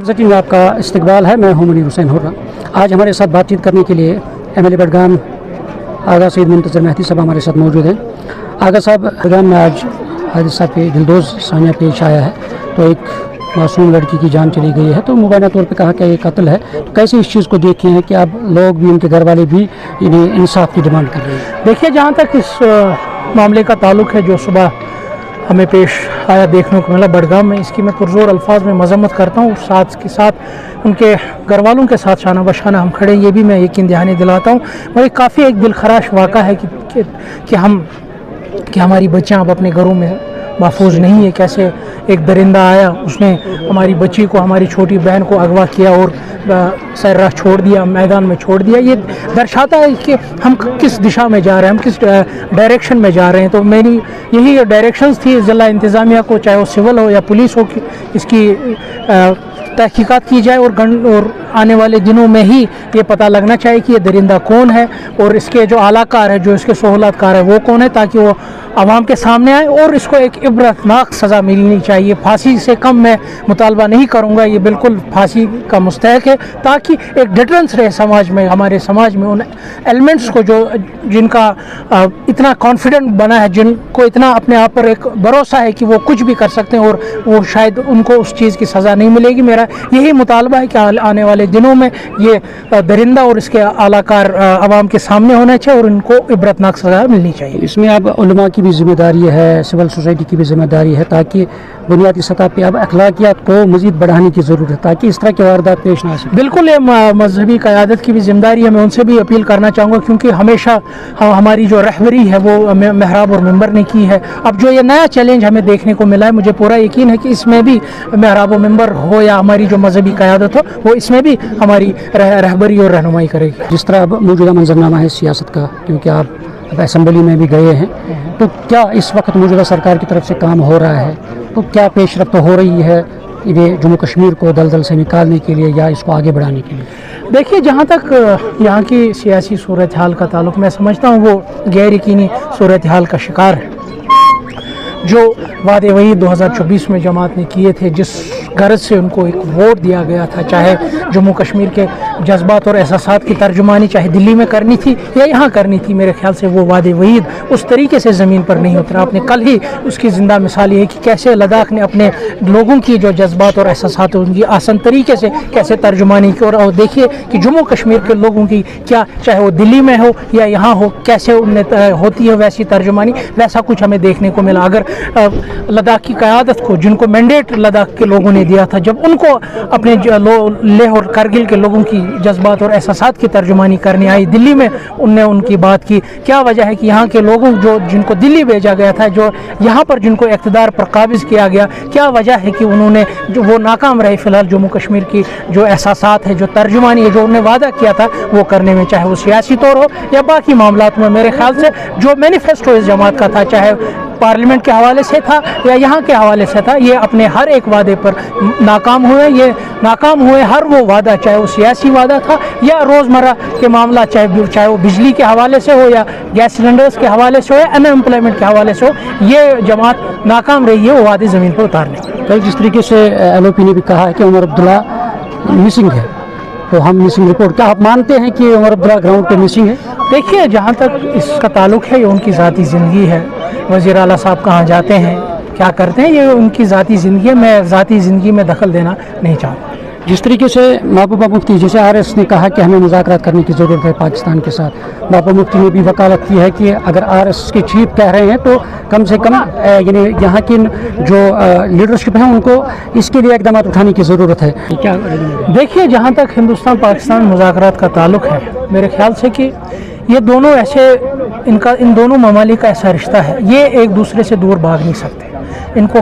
City में आपका इस्तकबाल है। मैं हूं मुनीर हुसैन हुर्रा। आज हमारे साथ बातचीत करने के लिए MLA बडगाम आगा सईद मुंतज़र मेहदी साहब हमारे साथ मौजूद हैं। आगा साहब, बडगाम में आज हादसा पे दिलदोज सानिया पेश आया है, तो एक मासूम लड़की की जान चली गई है, तो मुबैना तौर पे कहा कि ये कत्ल है। तो कैसे इस चीज़ को देखे हैं कि अब लोग भी, उनके घर वाले भी इन्हें इंसाफ की डिमांड कर रहे हैं? देखिए, जहाँ तक इस मामले का ताल्लुक़ है जो सुबह हमें पेश आया, देखने को मिला बडगाम में, इसकी मैं पुरजोर अल्फाज में मजम्मत करता हूँ। साथ के साथ उनके घर वालों के साथ शाना बशाना हम खड़े, ये भी मैं यकीन दहानी दिलाता हूँ। और एक काफ़ी एक दिलखराश वाक़ा है कि हमारी बच्चियाँ अब अपने घरों में महफूज नहीं है। कैसे एक दरिंदा आया, उसने हमारी बच्ची को, हमारी छोटी बहन को अगवा किया और सर्राह छोड़ दिया, मैदान में छोड़ दिया। ये दर्शाता है कि हम किस दिशा में जा रहे हैं, हम किस डायरेक्शन में जा रहे हैं। तो मेरी यही डायरेक्शंस थी ज़िला इंतज़ामिया को, चाहे वो सिविल हो या पुलिस हो, कि इसकी तहकीकात की जाए और आने वाले दिनों में ही ये पता लगना चाहिए कि ये दरिंदा कौन है और इसके जो आलाकार है, जो इसके सहूलतकार है, वो कौन है, ताकि वो आवाम के सामने आए और इसको एक इबरतनाक सज़ा मिलनी चाहिए। फांसी से कम मैं मुतालबा नहीं करूँगा, ये बिल्कुल फांसी का मुस्तहक है, ताकि एक डिटरेंस रहे समाज में, हमारे समाज में उन एलिमेंट्स को जो जिनका इतना कॉन्फिडेंट बना है, जिनको इतना अपने आप पर एक भरोसा है कि वो कुछ भी कर सकते हैं, और वो शायद उनको उस चीज़ की सज़ा नहीं मिलेगी। मेरा यही मुतालबा है कि आने वाले दिनों में ये दरिंदा और इसके आलाकार आवाम के सामने होना चाहिए और इनको इबरतनाक सज़ा मिलनी चाहिए। इसमें अब उलमा की भी जिम्मेदारी है, सिविल सोसाइटी की भी जिम्मेदारी है, ताकि बुनियादी सतह पे अब अखलाकियात को मज़ीद बढ़ाने की ज़रूरत है, ताकि इस तरह के वारदात पेश ना आ सके। बिल्कुल, ये मजहबी क़यादत की भी जिम्मेदारी है। मैं उनसे भी अपील करना चाहूँगा, क्योंकि हमेशा हमारी जो रहबरी है वो महराब और मिंबर ने की है। अब जो ये नया चैलेंज हमें देखने को मिला है, मुझे पूरा यकीन है कि इसमें भी महराब और मिंबर हो या हमारी जो मजहबी क़यादत हो, वो इसमें भी हमारी रहबरी और रहनुमाई करेगी। जिस तरह अब मौजूदा मंजरनामा है सियासत का, क्योंकि आप अब असम्बली में भी गए हैं, तो क्या इस वक्त मौजूदा सरकार की तरफ से काम हो रहा है? तो क्या पेशरफ्त हो रही है इन्हें जम्मू कश्मीर को दलदल से निकालने के लिए या इसको आगे बढ़ाने के लिए? देखिए, जहाँ तक यहाँ की सियासी सूरत हाल का ताल्लुक़, मैं समझता हूँ वो गैर यकीनी सूरत हाल का शिकार है। जो वादे वही 2024 में जमात ने किए थे, जिस गर्ज से उनको एक वोट दिया गया था, चाहे जम्मू कश्मीर के जज्बात और एहसासात की तर्जुमानी चाहे दिल्ली में करनी थी या यहाँ करनी थी, मेरे ख्याल से वो वादे वहीद उस तरीके से ज़मीन पर नहीं उतरा। आपने कल ही उसकी ज़िंदा मिसाल ये है कि कैसे लद्दाख ने अपने लोगों की जो जज्बात और एहसासात उनकी आसान तरीके से कैसे तर्जुमानी की, और देखिए कि जम्मू कश्मीर के लोगों की क्या, चाहे वो दिल्ली में हो या यहाँ हो, कैसे उनमें होती है वैसी तर्जुमानी। वैसा कुछ हमें देखने को मिला। अगर लद्दाख की क़यादत को, जिनको मैंडेट लद्दाख के लोगों ने दिया था, जब उनको अपने लेह और कारगिल के लोगों की जज्बात और एहसासात की तर्जुमानी करनी आई दिल्ली में, उनने उनकी बात की। क्या वजह है कि यहाँ के लोगों जिनको दिल्ली भेजा गया था, जो यहाँ पर जिनको इक़्तिदार पर काबिज़ किया गया, क्या वजह है कि उन्होंने जो वो नाकाम रहे फ़िलहाल जम्मू कश्मीर की जो एहसासात है, जो तर्जुमानी है, जो उन्होंने वादा किया था वो करने में, चाहे वो सियासी तौर हो या बाकी मामलात में। मेरे ख्याल से जो मैनिफेस्टो इस जमात का था, चाहे पार्लियामेंट के हवाले से था या यहाँ के हवाले से था, ये अपने हर एक वादे पर नाकाम हुए। ये नाकाम हुए हर वो वादा, चाहे वो सियासी वादा था या रोज़मर्रा के मामला, चाहे वो बिजली के हवाले से हो या गैस सिलेंडर्स के हवाले से हो या अनएम्प्लॉयमेंट के हवाले से हो, ये जमात नाकाम रही है वो वादे ज़मीन पर उतारने। कल जिस तरीके से LOP ने भी कहा है कि उमर अब्दुल्ला मिसिंग है, तो हम मिसिंग रिपोर्ट, क्या आप मानते हैं कि उमर अब्दुल्ला ग्राउंड पे मिसिंग है? देखिए, जहाँ तक इसका ताल्लुक़ है, ये उनकी ज़ाती ज़िंदगी है। वज़ीर आला साहब कहाँ जाते हैं, क्या करते हैं, ये उनकी ज़ाती ज़िंदगी है। मैं ज़ाती ज़िंदगी में दखल देना नहीं चाहता। जिस तरीके से महबूबा मुफ्ती, जैसे RS ने कहा कि हमें मुज़ाकरात करने की ज़रूरत है पाकिस्तान के साथ, महबूबा मुफ्ती ने भी वकालत की है कि अगर RS के चीफ कह रहे हैं तो कम से कम यानी यहाँ की जो लीडरशिप है उनको इसके लिए इक़दाम उठाने की ज़रूरत है। क्या देखिए, जहाँ तक हिंदुस्तान पाकिस्तान मुज़ाकरात का ताल्लुक़ है, मेरे ख्याल से कि ये दोनों ऐसे, इन दोनों ममालिक का ऐसा रिश्ता है, ये एक दूसरे से दूर भाग नहीं सकते। इनको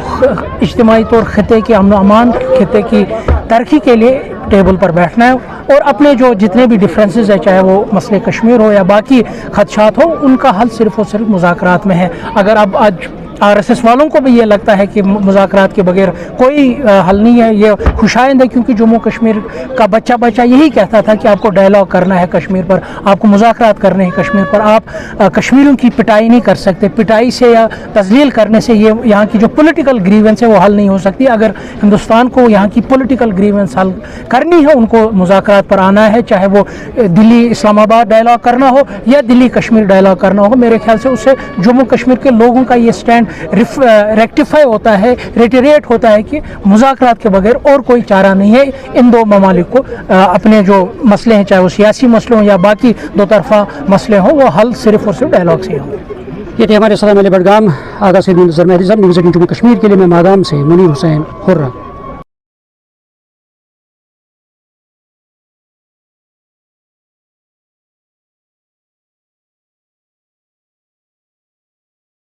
इज्तिमाई तौर खिते की अमन अमान, खिते की तरक्की के लिए टेबल पर बैठना है और अपने जो जितने भी डिफरेंसेस है, चाहे वो मसले कश्मीर हो या बाकी खदशात हो, उनका हल सिर्फ़ और सिर्फ मुज़ाकरात में है। अगर अब आज RSS والوں کو بھی یہ لگتا ہے کہ مذاکرات کے بغیر کوئی حل نہیں ہے. یہ خوشائند ہے کیونکہ جموں کشمیر کا بچہ یہی کہتا تھا کہ آپ کو ڈائلاگ کرنا ہے کشمیر پر, آپ کو مذاکرات کرنے ہیں کشمیر پر, آپ کشمیریوں کی پٹائی نہیں کر سکتے. پٹائی سے یا تذلیل کرنے سے یہ یہاں کی جو پولیٹیکل گریونس ہے وہ حل نہیں ہو سکتی. اگر ہندوستان کو یہاں کی پولیٹیکل گریونس حل کرنی ہے, ان کو مذاکرات پر آنا ہے, چاہے وہ دلی اسلام آباد ڈائلاگ کرنا ہو یا دلی کشمیر ڈائلاگ کرنا ہو. میرے خیال سے اس سے جموں کشمیر کے لوگوں کا یہ اسٹینڈ ریکٹیفائی ہوتا ہے, ریٹریٹ ہوتا ہے کہ مذاکرات کے بغیر اور کوئی چارہ نہیں ہے. ان دو ممالک کو اپنے جو مسئلے ہیں, چاہے وہ سیاسی مسئلے ہوں یا باقی دو طرفہ مسئلے ہوں, وہ حل صرف اور صرف ڈائلاگ سے ہوں. یہ تھے ہمارے ساتھ MLA بڈگام آغا سید منتظر مہدی صاحب. نیوز 18 جموں کشمیر کے لیے میں ماگام سے منیر حسین خرم.